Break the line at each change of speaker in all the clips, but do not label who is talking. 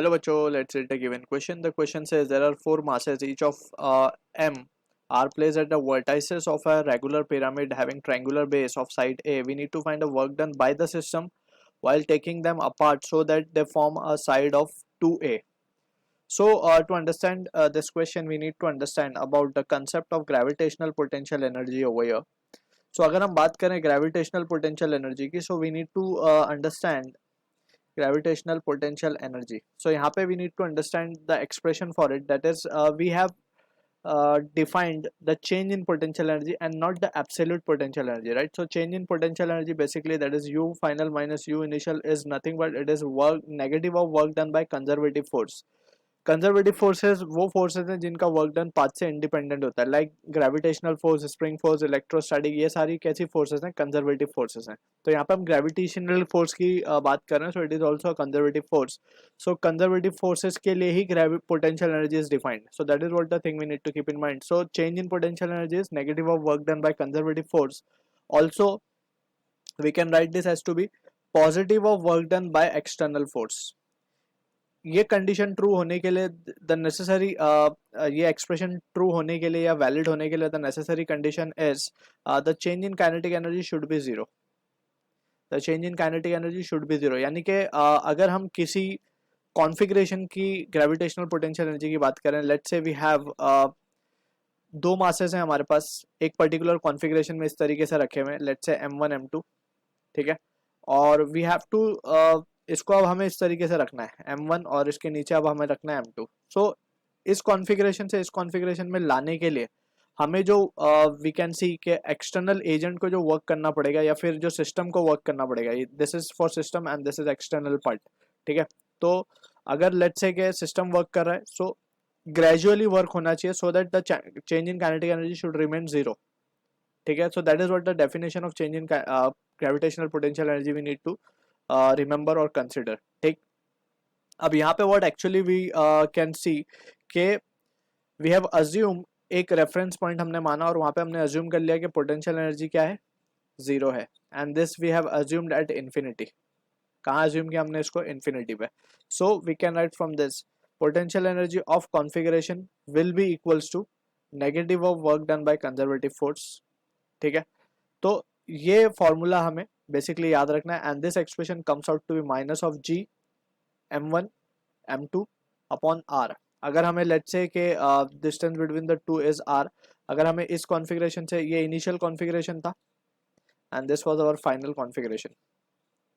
Hello बच्चों, let's read a given question. The question says there are four masses, each of m are placed at the vertices of a regular pyramid having triangular base of side A. We need to find the work done by the system while taking them apart so that they form a side of 2A. So to understand this question, we need to understand about the concept of gravitational potential energy over here. So अगर हम बात करें gravitational potential energy की, so we need to understand gravitational potential energy. So यहाँ पे we need to understand the expression for it, that is we have defined the change in potential energy and not the absolute potential energy, right? So change in potential energy, basically that is U final minus U initial, is nothing but it is work negative of work done by conservative force. Conservative forces वो forces हैं जिनका work done path से independent होता है, like gravitational force, spring force, electrostatic, ये सारी कैसी forces हैं? कंजर्वेटिव फोर्सेस हैं. तो यहाँ पे हम ग्रेविटेशनल फोर्स की बात कर रहे हैं, so it is also conservative force. So conservative forces के लिए ही potential energy is defined. So that is what the thing we need to keep in mind. So change in potential energy is negative of work done by conservative force. Also we can write this as to be positive of work done by external force. ये condition true होने के लिए the necessary ये expression true होने के लिए या valid होने के लिए the necessary condition is the change in kinetic energy should be zero. The change in kinetic energy should be zero, यानी कि अगर हम किसी कॉन्फ़िगरेशन की ग्रेविटेशनल पोटेंशियल एनर्जी की बात करें, लेट्स से वी हैव दो मासेस हैं हमारे पास एक पर्टिकुलर कॉन्फ़िगरेशन में इस तरीके से रखे हुए हैं, लेट्स से m1 m2, ठीक है, और वी हैव टू इसको अब हमें इस तरीके से रखना है m1 और इसके नीचे अब हमें रखना है m2. सो इस कॉन्फ़िगरेशन से इस कॉन्फ़िगरेशन में लाने के लिए हमें जो वी कैन सी के एक्सटर्नल एजेंट को जो वर्क करना पड़ेगा या फिर जो सिस्टम को वर्क करना पड़ेगा, this is for system and this is external part, ठीक है. तो अगर लेट्स से के सिस्टम वर्क कर रहा है, सो ग्रेजुअली वर्क होना चाहिए so that the change in kinetic energy should remain zero, ठीक है. So that is what the definition of change in gravitational potential energy we need to remember और consider, ठीक. अब यहाँ पे what actually we can see के we have assume एक reference point हमने माना और वहाँ पे हमने अज्यूम कर लिया कि पोटेंशियल एनर्जी क्या है? जीरो है. And this we have assumed at infinity. कहाँ अज्यूम किया हमने इसको? इन्फिनिटी पे. So we can write from this potential energy of configuration will be equals to negative of work done by conservative force, ठीक है. तो ये फॉर्मूला हमें बेसिकली याद रखना है and this expression comes out to be minus of G m1 m2 upon r. अगर हमें लेट्स से के distance between the two is r, अगर हमें इस कॉन्फ़िगरेशन से, ये इनिशियल कॉन्फ़िगरेशन था and this was our final configuration,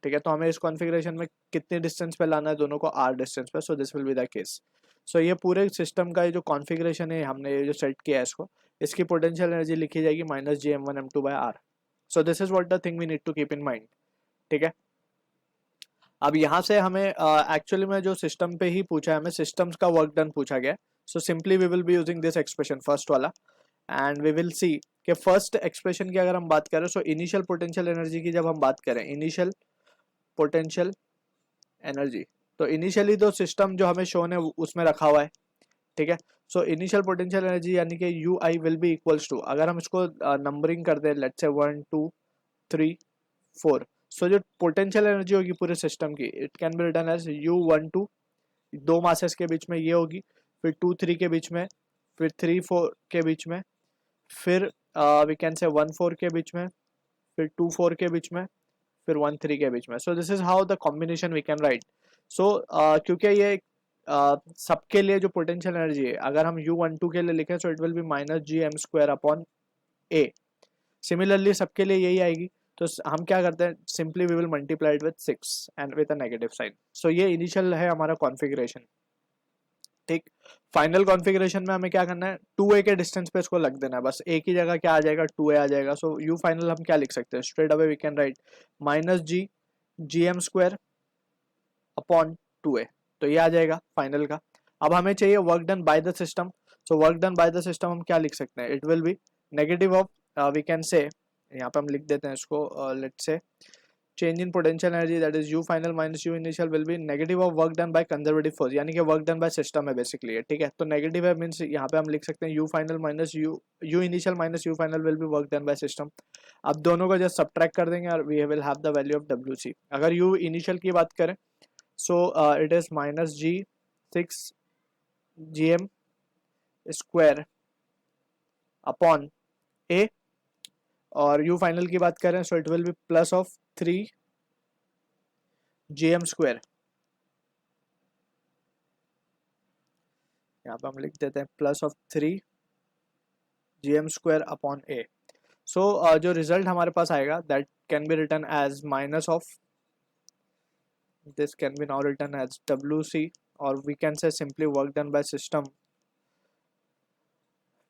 ठीक है, तो हमें इस कॉन्फ़िगरेशन में कितने डिस्टेंस पे लाना है? दोनों को r डिस्टेंस पे. So this will be the case. सो ये पूरे सिस्टम का ये जो कॉन्फ़िगरेशन है, हमने ये जो सेट किया है इसको, इसकी पोटेंशियल एनर्जी लिखी जाएगी minus G m1 m2 by r. So this is what the thing we need to keep in mind, ठीक है. अब यहाँ से हमें एक्चुअली में जो सिस्टम पे ही पूछा है, हमें सिस्टम्स का वर्क डन पूछा गया. So simply we will be using this expression first वाला एंड वी विल सी कि फर्स्ट एक्सप्रेशन की अगर हम बात करें, सो इनिशियल पोटेंशियल एनर्जी की जब हम बात करें, इनिशियल पोटेंशियल एनर्जी, तो इनिशियली तो सिस्टम जो हमें शोन है उसमें रखा हुआ है, ठीक है. सो इनिशियल पोटेंशियल एनर्जी यानी कि U I will be equals to, अगर हम इसको नंबरिंग कर दें, लेट्स से 1 2 3 4, सो जो पोटेंशियल एनर्जी होगी पूरे सिस्टम की, it can be written as U12, दो मासेस के बीच में ये होगी, फिर 2 3 के बीच में, फिर 3 4 के बीच में, फिर वी कैन से 1 4 के बीच में, फिर 2 4 के बीच में, फिर 1 3 के बीच में. So this is how the combination we can write. So क्योंकि ये सबके लिए जो पोटेंशियल एनर्जी है, अगर हम U12 के लिए लिखें, so it will be minus G M square upon A. Similarly सबके लिए यही आएगी, तो हम क्या करते हैं, simply we will multiply it with 6 and with a negative sign. So ये इनिशियल है हमारा कॉन्फ़िगरेशन, ठीक. फाइनल कॉन्फ़िगरेशन में हमें क्या करना है, 2a के डिस्टेंस पे इसको लग देना है, बस a की जगह क्या आ जाएगा, 2a आ जाएगा. सो यू फाइनल हम क्या लिख सकते हैं, straight away we can write minus G M square upon 2a. तो ये आ जाएगा फाइनल का. अब हमें चाहिए work done by the system. So work done by the system हम क्या लिख सकते हैं, it will be negative of we can say, यहाँ पे हम लिख देते हैं इसको, let's say change in potential energy that is you final minus U initial will be negative of work done by conservative force, यानी कि वर्क डन बाय सिस्टम है बेसिकली है, ठीक है. तो नेगेटिव है मींस यहाँ पे हम लिख सकते हैं U final minus U initial minus U final will be work done by system. अब दोनों को जस्ट सब्ट्रैक्ट कर देंगे और we will have the value of W C. अगर यू इनिशियल की बात करें, so it is minus G 6 GM square upon A, और U फाइनल की बात करें so it will be plus of 3 GM square, यहाँ पे हम लिख देते हैं plus of 3 GM square upon A. So जो रिजल्ट हमारे पास आएगा that can be written as minus of, this can be now written as WC, or we can say simply work done by system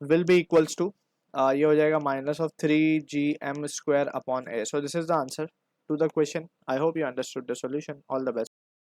will be equals to ये हो जाएगा minus of 3 GM square upon A. So this is the answer to the question. I hope you understood the solution. All the best.